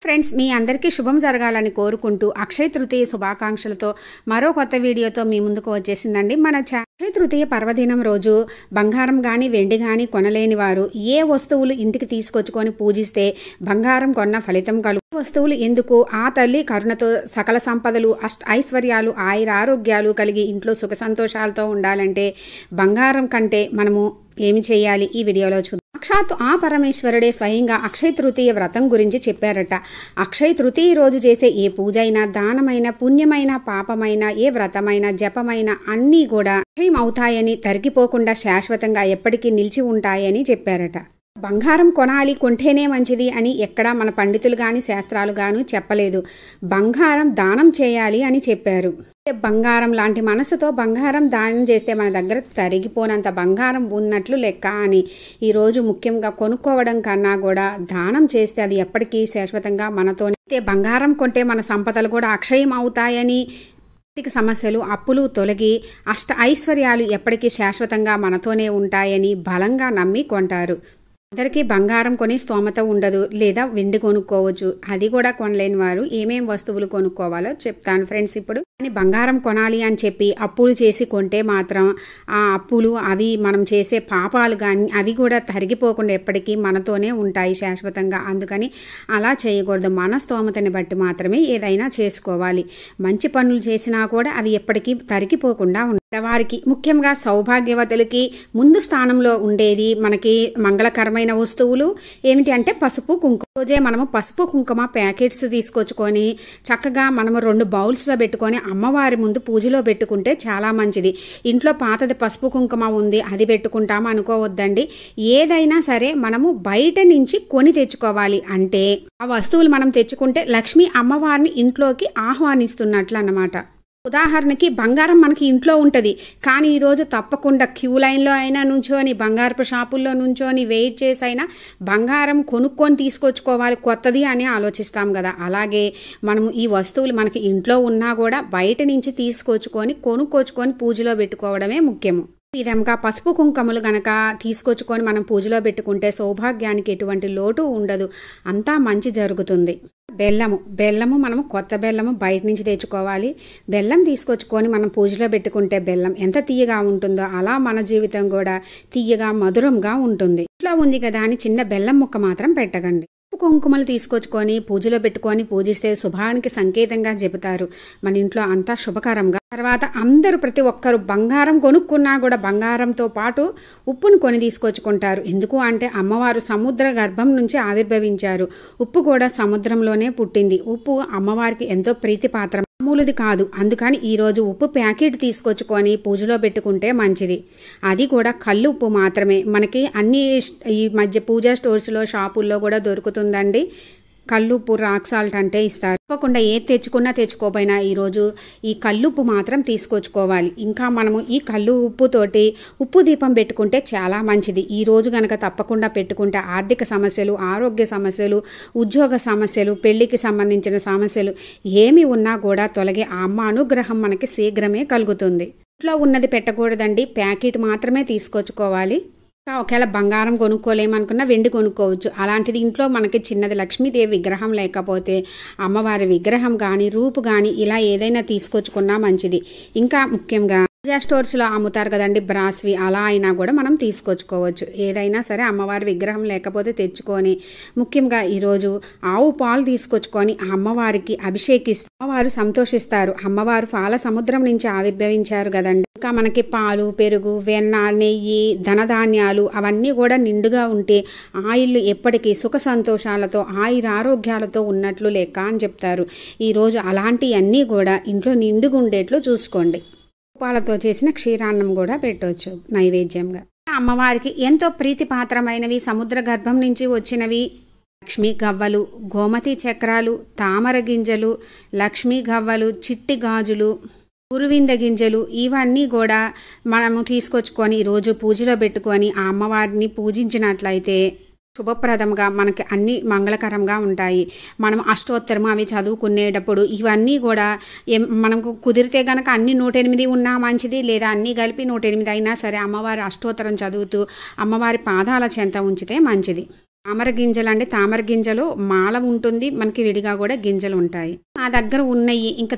Friends మీ అందరికీ శుభం జరగాలని కోరుకుంటూ అక్షయ తృతీయ శుభాకాంక్షలతో మరో కొత్త వీడియోతో మీ ముందుకు వచ్చేసిందండి మన అక్షయ తృతీయ పర్వదినం రోజు బంగారం కానీ వెండి కానీ కొనలేని వారు ఏ వస్తువులు ఇంటికి తీసుకొచ్చుకొని పూజిస్తే బంగారం కొన్న ఫలితం కలుగు వస్తువులు ఎందుకు ఆ తల్లి కరుణతో సకల సంపదలు ఐశ్వర్యాలు ఆయురారోగ్యాలు కలిగి ఇంట్లో సుఖ సంతోషాలతో ఉండాలంటే బంగారం కంటే మనము ఏమి చేయాలి ఈ వీడియోలో చూద్దాం. సాక్షాత్ ఆ పరమేశ్వరుడే స్వయంగా అక్షయ తృతీయ వ్రతం గురించి చెప్పారట. అక్షయ తృతీయ రోజు చేసే ఏ పూజ అయినా, దానమైన, పుణ్యమైన, పాపమైన, ఏ వ్రతమైన, జపమైన అన్నీ కూడా అక్షయం అవుతాయని, తరిగిపోకుండా శాశ్వతంగా ఎప్పటికీ నిలిచి ఉంటాయని చెప్పారట. బంగారం కొనాలి, కొంటేనే మంచిది అని ఎక్కడా మన పండితులు కానీ శాస్త్రాలు గాను చెప్పలేదు. బంగారం దానం చేయాలి అని చెప్పారు. బంగారం లాంటి మనసుతో బంగారం దానం చేస్తే మన దగ్గర తరిగిపోనంత బంగారం ఉన్నట్లు లెక్క అని ఈరోజు ముఖ్యంగా కొనుక్కోవడం కన్నా కూడా దానం చేస్తే అది ఎప్పటికీ శాశ్వతంగా మనతోనే. బంగారం కొంటే మన సంపదలు కూడా అక్షయం అవుతాయని, ఆర్థిక సమస్యలు అప్పులు తొలగి ఐశ్వర్యాలు ఎప్పటికీ శాశ్వతంగా మనతోనే ఉంటాయని బలంగా నమ్మి కొంటారు. అందరికీ బంగారం కొని స్తోమత ఉండదు, లేదా వెండి కొనుక్కోవచ్చు. అది కూడా కొనలేని వారు ఏమేం వస్తువులు కొనుక్కోవాలో చెప్తాను ఫ్రెండ్స్ ఇప్పుడు. కానీ బంగారం కొనాలి అని చెప్పి అప్పులు చేసి కొంటే మాత్రం ఆ అప్పులు అవి మనం చేసే పాపాలు కానీ అవి కూడా తరిగిపోకుండా ఎప్పటికీ మనతోనే ఉంటాయి శాశ్వతంగా. అందుకని అలా చేయకూడదు. మన స్తోమతని బట్టి మాత్రమే ఏదైనా చేసుకోవాలి. మంచి పనులు చేసినా కూడా అవి ఎప్పటికీ తరిగిపోకుండా ఉంటాయి. వారికి ముఖ్యంగా సౌభాగ్యవతులకి ముందు స్థానంలో ఉండేది మనకి మంగళకరమైన వస్తువులు ఏమిటి అంటే పసుపు కుంకుమ. రోజే మనము పసుపు కుంకుమ ప్యాకెట్స్ తీసుకొచ్చుకొని చక్కగా మనము 2 బౌల్స్లో పెట్టుకొని అమ్మవారి ముందు పూజలో పెట్టుకుంటే చాలా మంచిది. ఇంట్లో పాతది పసుపు కుంకుమ ఉంది అది పెట్టుకుంటాము అనుకోవద్దండి. ఏదైనా సరే మనము బయట నుంచి కొని తెచ్చుకోవాలి. అంటే ఆ వస్తువులు మనం తెచ్చుకుంటే లక్ష్మీ అమ్మవారిని ఇంట్లోకి ఆహ్వానిస్తున్నట్లు అన్నమాట. ఉదాహరణకి బంగారం మనకి ఇంట్లో ఉంటుంది, కానీ ఈరోజు తప్పకుండా క్యూ లైన్లో అయినా నుంచోని, బంగారపు షాపుల్లో నుంచోని వెయిట్ చేసి అయినా బంగారం కొనుక్కొని తీసుకొచ్చుకోవాలి కొత్తది అని ఆలోచిస్తాం కదా. అలాగే మనము ఈ వస్తువులు మనకి ఇంట్లో ఉన్నా కూడా బయట నుంచి కొనుక్కొచ్చుకొని పూజలో పెట్టుకోవడమే ముఖ్యము. ఈ విధంగా పసుపు కుంకుమలు గనక తీసుకొచ్చుకొని మనం పూజలో పెట్టుకుంటే సౌభాగ్యానికి ఎటువంటి లోటు ఉండదు, అంతా మంచి జరుగుతుంది. బెల్లము మనము కొత్త బెల్లము బయట నుంచి తెచ్చుకోవాలి. బెల్లం తీసుకొచ్చుకొని మనం పూజలో పెట్టుకుంటే బెల్లం ఎంత తీయగా ఉంటుందో అలా మన జీవితం కూడా తీయగా మధురంగా ఉంటుంది. ఇంట్లో ఉంది కదా అని చిన్న బెల్లం ముక్క మాత్రం పెట్టకండి. కుంకుమలు తీసుకొచ్చుకొని పూజలో పెట్టుకొని పూజిస్తే శుభానికి సంకేతంగా చెబుతారు. మన ఇంట్లో అంతా శుభకరంగా. తర్వాత అందరూ ప్రతి ఒక్కరు బంగారం కొనుక్కున్నా కూడా బంగారంతో పాటు ఉప్పును కొని తీసుకొచ్చుకుంటారు. ఎందుకు అంటే అమ్మవారు సముద్ర గర్భం నుంచి ఆవిర్భవించారు. ఉప్పు కూడా సముద్రంలోనే పుట్టింది. ఉప్పు అమ్మవారికి ఎంతో ప్రీతిపాత్రం, మామూలుది కాదు. అందుకని ఈరోజు ఉప్పు ప్యాకెట్ తీసుకొచ్చుకొని పూజలో పెట్టుకుంటే మంచిది. అది కూడా కళ్ళు ఉప్పు మాత్రమే. మనకి అన్ని ఈ మధ్య పూజా స్టోర్స్లో షాపుల్లో కూడా దొరుకుతుందండి. కల్లుప్పు, రాక్ సాల్ట్ అంటే ఇస్తారు. తప్పకుండా ఏది తెచ్చుకోపోయినా ఈరోజు ఈ కల్లుప్పు మాత్రం తీసుకొచ్చుకోవాలి. ఇంకా మనము ఈ కళ్ళు ఉప్పుతోటి ఉప్పు దీపం పెట్టుకుంటే చాలా మంచిది. ఈరోజు కనుక తప్పకుండా పెట్టుకుంటే ఆర్థిక సమస్యలు, ఆరోగ్య సమస్యలు, ఉద్యోగ సమస్యలు, పెళ్లికి సంబంధించిన సమస్యలు ఏమి ఉన్నా కూడా తొలగే ఆ అమ్మ అనుగ్రహం మనకి శీఘ్రమే కలుగుతుంది. ఇంట్లో ఉన్నది పెట్టకూడదండి, ప్యాకెట్ మాత్రమే తీసుకొచ్చుకోవాలి. ఒకవేళ బంగారం కొనుక్కోలేమనుకున్నా వెండి కొనుక్కోవచ్చు. అలాంటిది ఇంట్లో మనకి చిన్నది లక్ష్మీదేవి విగ్రహం లేకపోతే అమ్మవారి విగ్రహం కానీ రూపు కానీ ఇలా ఏదైనా తీసుకొచ్చుకున్నా మంచిది. ఇంకా ముఖ్యంగా పూజా స్టోర్స్లో అమ్ముతారు కదండి బ్రాస్వి, అలా అయినా కూడా మనం తీసుకొచ్చుకోవచ్చు. ఏదైనా సరే అమ్మవారి విగ్రహం లేకపోతే తెచ్చుకొని ముఖ్యంగా ఈరోజు ఆవు పాలు తీసుకొచ్చుకొని అమ్మవారికి అభిషేకిస్తే అమ్మవారు సంతోషిస్తారు. అమ్మవారు పాల సముద్రం నుంచి ఆవిర్భవించారు కదండి. ఇంకా మనకి పాలు, పెరుగు, వెన్న, నెయ్యి, ధనధాన్యాలు అవన్నీ కూడా నిండుగా ఉంటే ఆయిల్లు ఎప్పటికీ సుఖ సంతోషాలతో ఆయురారోగ్యాలతో ఉన్నట్లు లెక్క అని చెప్తారు. ఈరోజు అలాంటివన్నీ కూడా ఇంట్లో నిండుగా ఉండేట్లు చూసుకోండి. పాలతో చేసిన క్షీరాన్నం కూడా పెట్టవచ్చు నైవేద్యంగా. అమ్మవారికి ఎంతో ప్రీతిపాత్రమైనవి సముద్ర గర్భం నుంచి వచ్చినవి లక్ష్మీ గవ్వలు, గోమతి చక్రాలు, తామర గింజలు, లక్ష్మీ గవ్వలు, చిట్టి గాజులు, గురువింద గింజలు ఇవన్నీ కూడా మనము తీసుకొచ్చుకొని ఈరోజు పూజలో పెట్టుకొని ఆ అమ్మవారిని పూజించినట్లయితే శుభప్రదంగా మనకి అన్ని మంగళకరంగా ఉంటాయి. మనం అష్టోత్తరము అవి చదువుకునేటప్పుడు ఇవన్నీ కూడా మనకు కుదిరితే కనుక అన్ని 108 ఉన్నా మంచిది, లేదా అన్నీ కలిపి 108 అయినా సరే అమ్మవారి అష్టోత్తరం చదువుతూ అమ్మవారి పాదాల చెంత ఉంచితే మంచిది. తామర గింజలు అండి, తామర గింజలు మాల ఉంటుంది, మనకి విడిగా కూడా గింజలు ఉంటాయి. మా దగ్గర ఉన్నాయి ఇంకా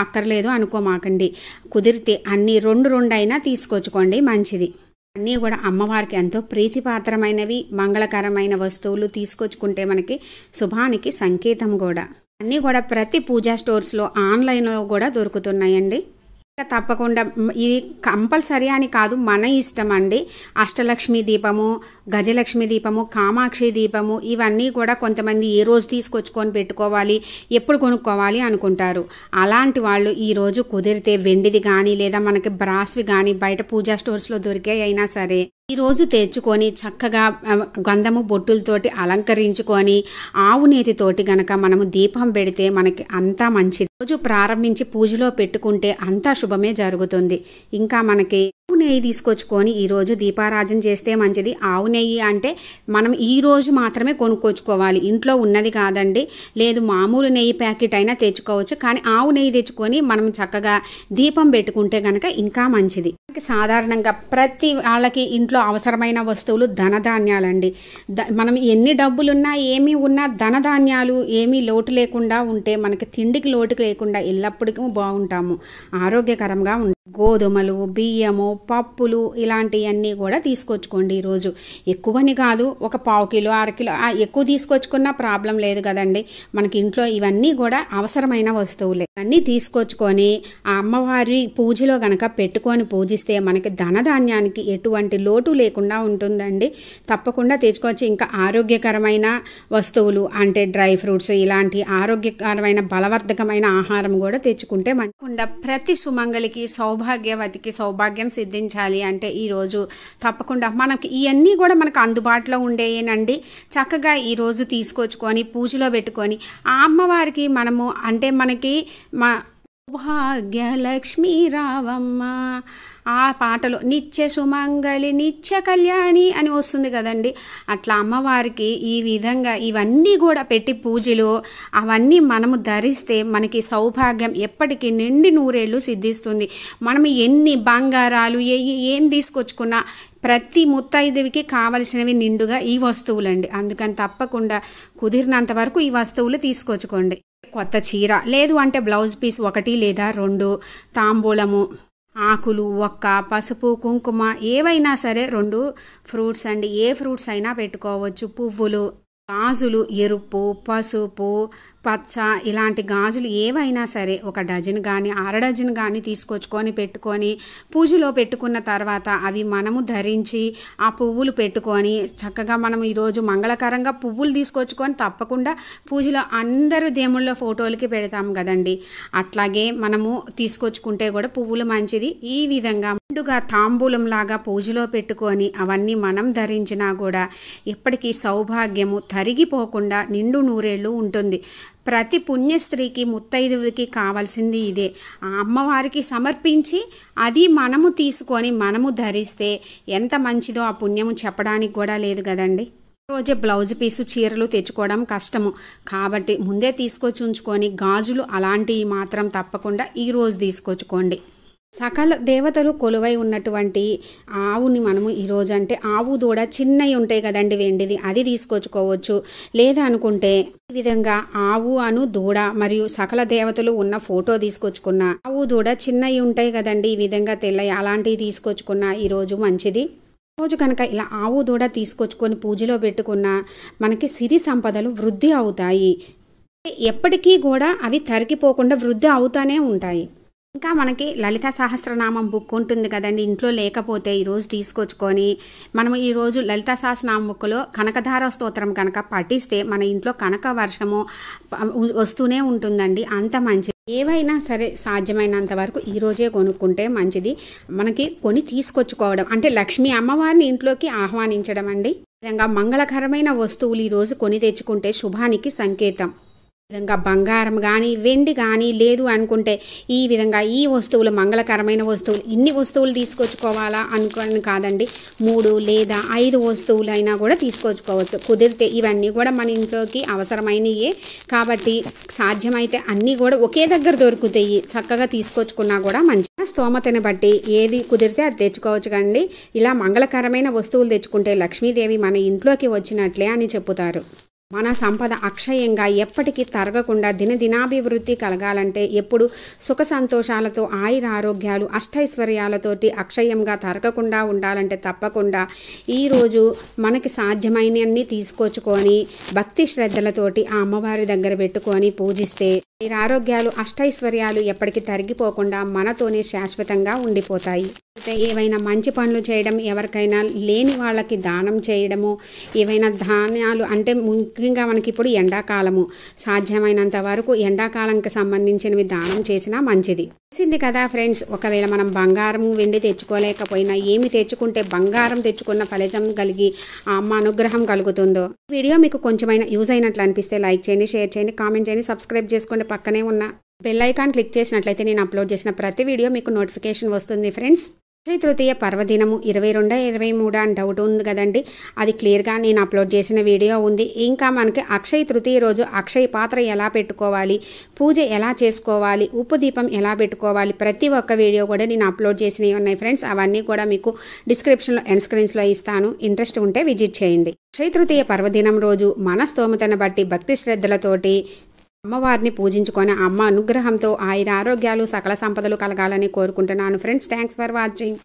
అక్కర్లేదు అనుకోమాకండి. కుదిరితే అన్ని రెండు అయినా తీసుకొచ్చుకోండి, మంచిది. అన్నీ కూడా అమ్మవారికి ఎంతో ప్రీతిపాత్రమైనవి, మంగళకరమైన వస్తువులు తీసుకొచ్చుకుంటే మనకి శుభానికి సంకేతం కూడా. అన్నీ కూడా ప్రతి పూజా స్టోర్స్లో ఆన్లైన్లో కూడా దొరుకుతున్నాయండి. తప్పకుండా ఇది కంపల్సరీ అని కాదు, మన ఇష్టం అండి. అష్టలక్ష్మి దీపము, గజలక్ష్మి దీపము, కామాక్షి దీపము ఇవన్నీ కూడా కొంతమంది ఏ రోజు తీసుకొచ్చుకొని పెట్టుకోవాలి, ఎప్పుడు కొనుక్కోవాలి అనుకుంటారు. అలాంటి వాళ్ళు ఈరోజు కుదిరితే వెండిది కానీ లేదా మనకి బ్రాస్వి కానీ బయట పూజా స్టోర్స్లో దొరికే అయినా సరే ఈరోజు తెచ్చుకొని చక్కగా గంధము బొట్టులతోటి అలంకరించుకొని ఆవు నేతితోటి గనక మనము దీపం పెడితే మనకి అంతా మంచిది. రోజు ప్రారంభించి పూజలో పెట్టుకుంటే అంతా శుభమే జరుగుతుంది. ఇంకా మనకి ఆవు నెయ్యి తీసుకొచ్చుకొని ఈరోజు దీపారాజన చేస్తే మంచిది. ఆవు నెయ్యి అంటే మనం ఈరోజు మాత్రమే కొనుక్కొచ్చుకోవాలి, ఇంట్లో ఉన్నది కాదండి. లేదు మామూలు నెయ్యి ప్యాకెట్ అయినా తెచ్చుకోవచ్చు, కానీ ఆవు నెయ్యి తెచ్చుకొని మనం చక్కగా దీపం పెట్టుకుంటే కనుక ఇంకా మంచిది. సాధారణంగా ప్రతి వాళ్ళకి ఇంట్లో అవసరమైన వస్తువులు ధనధాన్యాలండి. మనం ఎన్ని డబ్బులున్నా ఏమీ ఉన్నా ధనధాన్యాలు ఏమీ లోటు లేకుండా ఉంటే మనకి తిండికి లోటు లేకుండా ఎల్లప్పుడూ బాగుంటాము, ఆరోగ్యకరంగా ఉంటాం. గోధుమలు, బియ్యము, పప్పులు ఇలాంటివన్నీ కూడా తీసుకొచ్చుకోండి. ఈరోజు ఎక్కువని కాదు, ఒక 1/2 కిలో 1/2 కిలో ఎక్కువ తీసుకొచ్చుకున్నా ప్రాబ్లం లేదు కదండి. మనకి ఇంట్లో ఇవన్నీ కూడా అవసరమైన వస్తువులే. అన్నీ తీసుకొచ్చుకొని ఆ అమ్మవారి పూజలో గనక పెట్టుకొని పూజిస్తే మనకి ధనధాన్యానికి ఎటువంటి లోటు లేకుండా ఉంటుందండి. తప్పకుండా తెచ్చుకోవచ్చు. ఇంకా ఆరోగ్యకరమైన వస్తువులు అంటే డ్రై ఫ్రూట్స్ ఇలాంటి ఆరోగ్యకరమైన బలవర్ధకమైన ఆహారం కూడా తెచ్చుకుంటే మంచిగా. ప్రతి సుమంగళికి సౌభాగ్యవతికి సౌభాగ్యం సిద్ధించాలి అంటే ఈరోజు తప్పకుండా మనకి ఇవన్నీ కూడా మనకు అందుబాటులో ఉండేయేనండి. చక్కగా ఈరోజు తీసుకొచ్చుకొని పూజలో పెట్టుకొని ఆ అమ్మవారికి మనము అంటే మనకి భాగ్యలక్ష్మీ రావమ్మ ఆ పాటలో నిత్య సుమంగళి నిత్య కళ్యాణి అని వస్తుంది కదండి. అట్లా అమ్మవారికి ఈ విధంగా ఇవన్నీ కూడా పెట్టి పూజలో అవన్నీ మనము ధరిస్తే మనకి సౌభాగ్యం ఎప్పటికీ నిండి నూరేళ్ళు సిద్ధిస్తుంది. మనం ఎన్ని బంగారాలు ఏం తీసుకొచ్చుకున్నా ప్రతి ముత్తైదువికి కావలసినవి నిండుగా ఈ వస్తువులండి. అందుకని తప్పకుండా కుదిరినంత వరకు ఈ వస్తువులు తీసుకొచ్చుకోండి. కొత్త చీర లేదు అంటే బ్లౌజ్ పీస్ 1 లేదా 2, తాంబూలము, ఆకులు, ఒక్క, పసుపు, కుంకుమ ఏవైనా సరే 2 ఫ్రూట్స్ అండి, ఏ ఫ్రూట్స్ అయినా పెట్టుకోవచ్చు. పువ్వులు, గాజులు, ఎరుపు, పసుపు, పచ్చ ఇలాంటి గాజులు ఏవైనా సరే 1 డజన్ కానీ 6 డజన్ కానీ తీసుకొచ్చుకొని పెట్టుకొని పూజలో పెట్టుకున్న తర్వాత అవి మనము ధరించి ఆ పువ్వులు పెట్టుకొని చక్కగా మనం ఈరోజు మంగళకరంగా పువ్వులు తీసుకొచ్చుకొని తప్పకుండా పూజలో అందరూ దేవుళ్ళ ఫోటోలకి పెడతాం కదండి. అట్లాగే మనము తీసుకొచ్చుకుంటే కూడా పువ్వులు మంచిది. ఈ విధంగా ముందుగా తాంబూలం లాగా పూజలో పెట్టుకొని అవన్నీ మనం ధరించినా కూడా ఎప్పటికీ సౌభాగ్యము తరిగిపోకుండా నిండు నూరేళ్ళు ఉంటుంది. ప్రతి పుణ్యస్త్రీకి ముత్తైదువుకి కావాల్సింది ఇదే. ఆ అమ్మవారికి సమర్పించి అది మనము తీసుకొని మనము ధరిస్తే ఎంత మంచిదో ఆ పుణ్యము చెప్పడానికి కూడా లేదు కదండి. రోజే బ్లౌజ్ పీసు చీరలు తెచ్చుకోవడం కష్టము కాబట్టి ముందే తీసుకొచ్చి ఉంచుకొని గాజులు అలాంటివి మాత్రం తప్పకుండా ఈరోజు తీసుకొచ్చుకోండి. సకల దేవతలు కొలువై ఉన్నటువంటి ఆవుని మనము ఈరోజు అంటే ఆవు దూడ చిన్నవి ఉంటాయి కదండి వెండిది, అది తీసుకొచ్చుకోవచ్చు. లేదా అనుకుంటే ఈ విధంగా ఆవు అను దూడ మరియు సకల దేవతలు ఉన్న ఫోటో తీసుకొచ్చుకున్న ఆవు దూడ చిన్నవి ఉంటాయి కదండి, ఈ విధంగా తెల్లయి అలాంటివి తీసుకొచ్చుకున్న ఈరోజు మంచిది. రోజు కనుక ఇలా ఆవు దూడ తీసుకొచ్చుకొని పూజలో పెట్టుకున్న మనకి సిరి సంపదలు వృద్ధి అవుతాయి. ఎప్పటికీ కూడా అవి తరిగిపోకుండా వృద్ధి అవుతానే ఉంటాయి. ఇంకా మనకి లలితా సహస్రనామం బుక్ ఉంటుంది కదండి, ఇంట్లో లేకపోతే ఈరోజు తీసుకొచ్చుకొని మనము ఈరోజు లలితా సహస్రనామం బుక్లో కనకధార స్తోత్రం కనుక పఠిస్తే మన ఇంట్లో కనక వర్షము వస్తూనే ఉంటుందండి. అంత మంచిది. ఏవైనా సరే సాధ్యమైనంత వరకు ఈరోజే కొనుక్కుంటే మంచిది. మనకి కొని తీసుకొచ్చుకోవడం అంటే లక్ష్మీ అమ్మవారిని ఇంట్లోకి ఆహ్వానించడం అండి. ఈ విధంగా మంగళకరమైన వస్తువులు ఈరోజు కొని తెచ్చుకుంటే శుభానికి సంకేతం. విధంగా బంగారం కానీ వెండి కానీ లేదు అనుకుంటే ఈ విధంగా ఈ వస్తువులు మంగళకరమైన వస్తువులు ఇన్ని వస్తువులు తీసుకొచ్చుకోవాలా అనుకోని కాదండి, 3 లేదా 5 వస్తువులు అయినా కూడా తీసుకొచ్చుకోవచ్చు. కుదిరితే ఇవన్నీ కూడా మన ఇంట్లోకి అవసరమైనయే కాబట్టి సాధ్యమైతే అన్నీ కూడా ఒకే దగ్గర దొరుకుతాయి, చక్కగా తీసుకొచ్చుకున్నా కూడా మంచిది. మన స్తోమతని బట్టి ఏది కుదిరితే అది తెచ్చుకోవచ్చు కండి. ఇలా మంగళకరమైన వస్తువులు తెచ్చుకుంటే లక్ష్మీదేవి మన ఇంట్లోకి వచ్చినట్లే అని చెప్పుతారు. మన సంపద అక్షయంగా ఎప్పటికీ తరగకుండా దినదినాభివృద్ధి కలగాలంటే, ఎప్పుడు సుఖ సంతోషాలతో ఆయురారోగ్యాలు అష్టైశ్వర్యాలతోటి అక్షయంగా తరగకుండా ఉండాలంటే తప్పకుండా ఈరోజు మనకి సాధ్యమైనవన్నీ తీసుకొచ్చుకొని భక్తి శ్రద్ధలతోటి ఆ అమ్మవారి దగ్గర పెట్టుకొని పూజిస్తే ఆరోగ్యాలు అష్టైశ్వర్యాలు ఎప్పటికీ తరిగిపోకుండా మనతోనే శాశ్వతంగా ఉండిపోతాయి. అయితే ఏవైనా మంచి పనులు చేయడం, ఎవరికైనా లేని వాళ్ళకి దానం చేయడము, ఏవైనా ధాన్యాలు అంటే ముఖ్యంగా మనకి ఇప్పుడు ఎండాకాలము, సాధ్యమైనంత వరకు ఎండాకాలంకి సంబంధించినవి దానం చేసినా మంచిది. తెలిసింది కదా ఫ్రెండ్స్, ఒకవేళ మనం బంగారం వెండి తెచ్చుకోలేకపోయినా ఏమి తెచ్చుకుంటే బంగారం తెచ్చుకున్న ఫలితం కలిగి ఆ అమ్మ అనుగ్రహం కలుగుతుందో. వీడియో మీకు కొంచెమైనా యూజ్ అయినట్లు అనిపిస్తే లైక్ చేయండి, షేర్ చేయండి, కామెంట్ చేయండి, సబ్స్క్రైబ్ చేసుకోండి. పక్కనే ఉన్న బెల్ ఐకాన్ క్లిక్ చేసినట్లయితే నేను అప్లోడ్ చేసిన ప్రతి వీడియో మీకు నోటిఫికేషన్ వస్తుంది ఫ్రెండ్స్. అక్షయ తృతీయ పర్వదినము 22, 23 అని డౌట్ ఉంది కదండి, అది క్లియర్గా నేను అప్లోడ్ చేసిన వీడియో ఉంది. ఇంకా మనకి అక్షయ తృతీయ రోజు అక్షయ పాత్ర ఎలా పెట్టుకోవాలి, పూజ ఎలా చేసుకోవాలి, ఉప్పు దీపం ఎలా పెట్టుకోవాలి, ప్రతి ఒక్క వీడియో కూడా నేను అప్లోడ్ చేసినవి ఉన్నాయి ఫ్రెండ్స్. అవన్నీ కూడా మీకు డిస్క్రిప్షన్లో ఎండ్ స్క్రీన్స్లో ఇస్తాను, ఇంట్రెస్ట్ ఉంటే విజిట్ చేయండి. అక్షయ తృతీయ పర్వదినం రోజు మన స్తోమతను బట్టి భక్తి శ్రద్ధలతోటి అమ్మవారిని పూజించుకొని అమ్మ అనుగ్రహంతో ఆయురారోగ్యాలు సకల సంపదలు కలగాలని కోరుకుంటున్నాను ఫ్రెండ్స్. Thanks for watching.